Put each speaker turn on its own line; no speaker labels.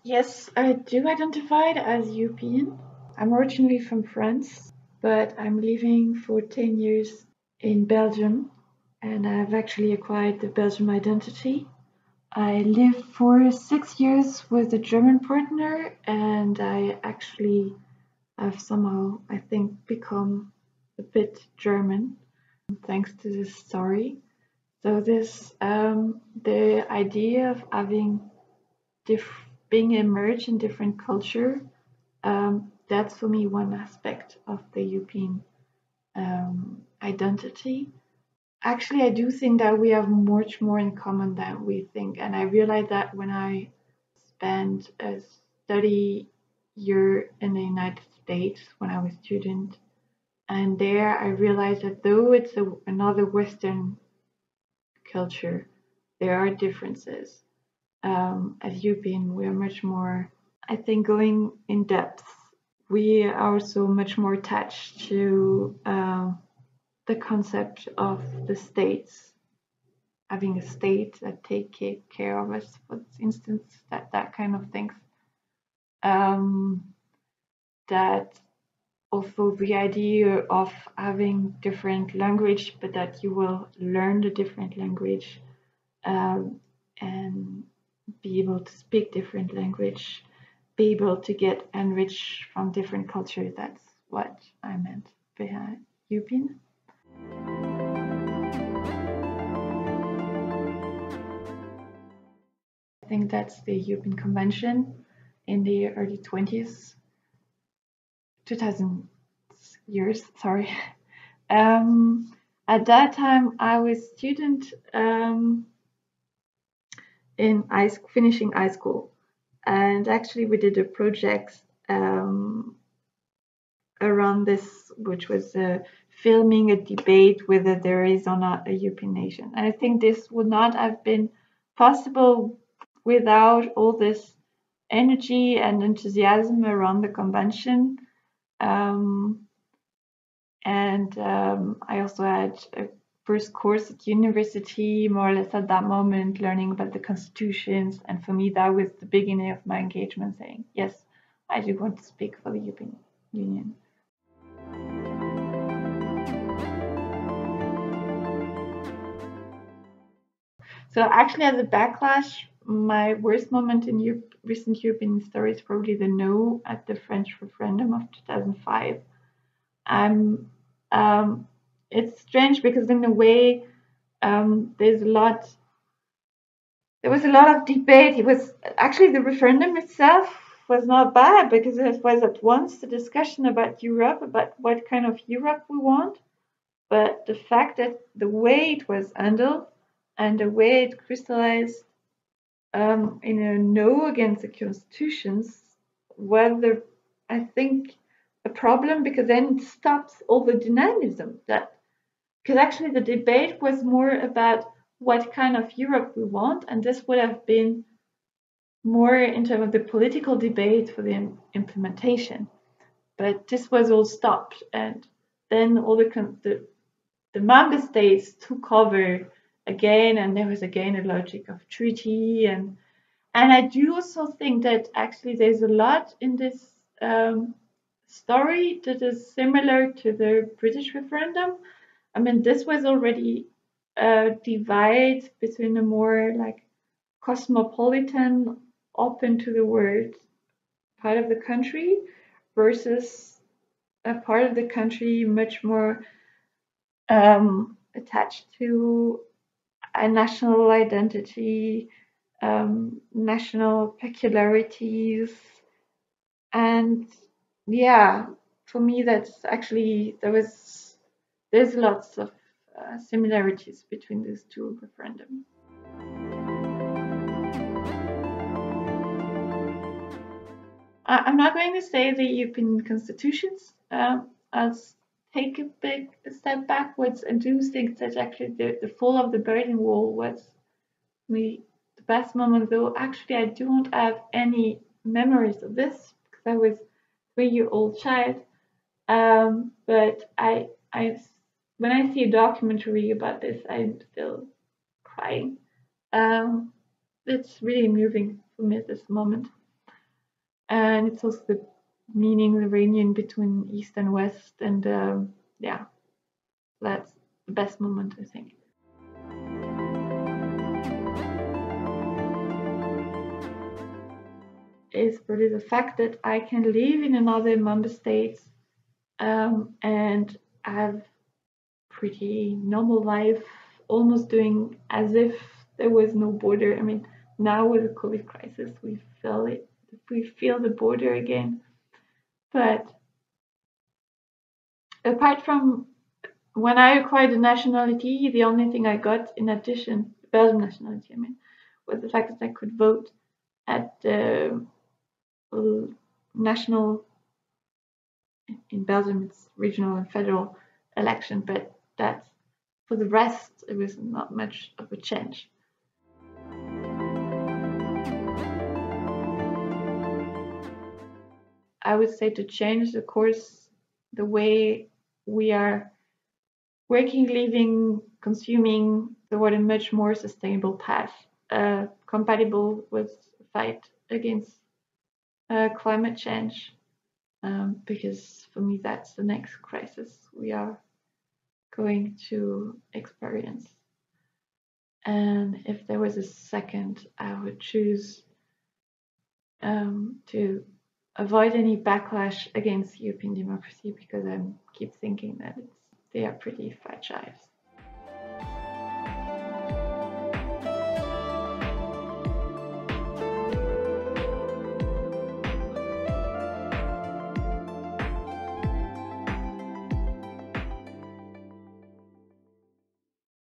Yes, I do identify as European. I'm originally from France, but I'm living for 10 years in Belgium, and I've actually acquired the Belgian identity. I lived for 6 years with a German partner, and I actually have somehow, I think, become a bit German thanks to this story. So the idea of having being immersed in different culture, that's for me one aspect of the European identity. Actually, I do think that we have much more in common than we think, and I realized that when I spent a study year in the United States when I was a student, and there I realized that though it's another Western culture, there are differences. As European, we are much more, I think, going in depth. We are also much more attached to the concept of the states, having a state that take care of us, for instance, that kind of things. Um, that also the idea of having different language, but that you will learn the different language um, and be able to speak different language, be able to get enriched from different cultures. That's what I meant by European. I think that's the European Convention in the early 20s, 2000 years, sorry. At that time, I was student in finishing high school, and actually we did a project um, around this, which was filming a debate whether there is or not a European nation. And I think this would not have been possible without all this energy and enthusiasm around the convention. Um, and I also had a first course at university, more or less at that moment, learning about the constitutions. And for me, that was the beginning of my engagement, saying, yes, I do want to speak for the European Union. So actually, as a backlash, my worst moment in recent European history is probably the no at the French referendum of 2005. I'm. It's strange because in a way, there's a lot. There was a lot of debate. It was actually the referendum itself was not bad because it was at once the discussion about Europe, about what kind of Europe we want, but the fact that the way it was handled and the way it crystallized in a no against the constitutions was I think, a problem because then it stops all the dynamism that because actually the debate was more about what kind of Europe we want, and this would have been more in terms of the political debate for the implementation. But this was all stopped, and then all the member states took over again, and there was again a logic of treaty and I do also think that actually there's a lot in this story that is similar to the British referendum. I mean, this was already a divide between a more like cosmopolitan, open to the world part of the country versus a part of the country much more attached to a national identity, national peculiarities, and yeah, for me, that's actually there's lots of similarities between these two referendums. I'm not going to say the European constitutions. I'll take a big step backwards and do think that actually the fall of the Berlin Wall was me the best moment. Though actually I don't have any memories of this because I was a 3-year-old child. But when I see a documentary about this, I'm still crying. Um, it's really moving for me at this moment. and it's also the meaning the reunion between East and West, and yeah, that's the best moment, I think. Is probably the fact that I can live in another member state and have pretty normal life, almost doing as if there was no border. I mean, now with the COVID crisis, we feel it. We feel the border again. But apart from when I acquired the nationality, the only thing I got in addition, Belgian nationality, I mean, was the fact that I could vote at the national, in Belgium, it's regional and federal election, but that's for the rest, it was not much of a change. I would say to change the course, the way we are working, living, consuming toward a much more sustainable path, compatible with the fight against climate change. Because for me, that's the next crisis we are going to experience. And if there was a second, I would choose to avoid any backlash against European democracy, because I keep thinking that they are pretty fragile.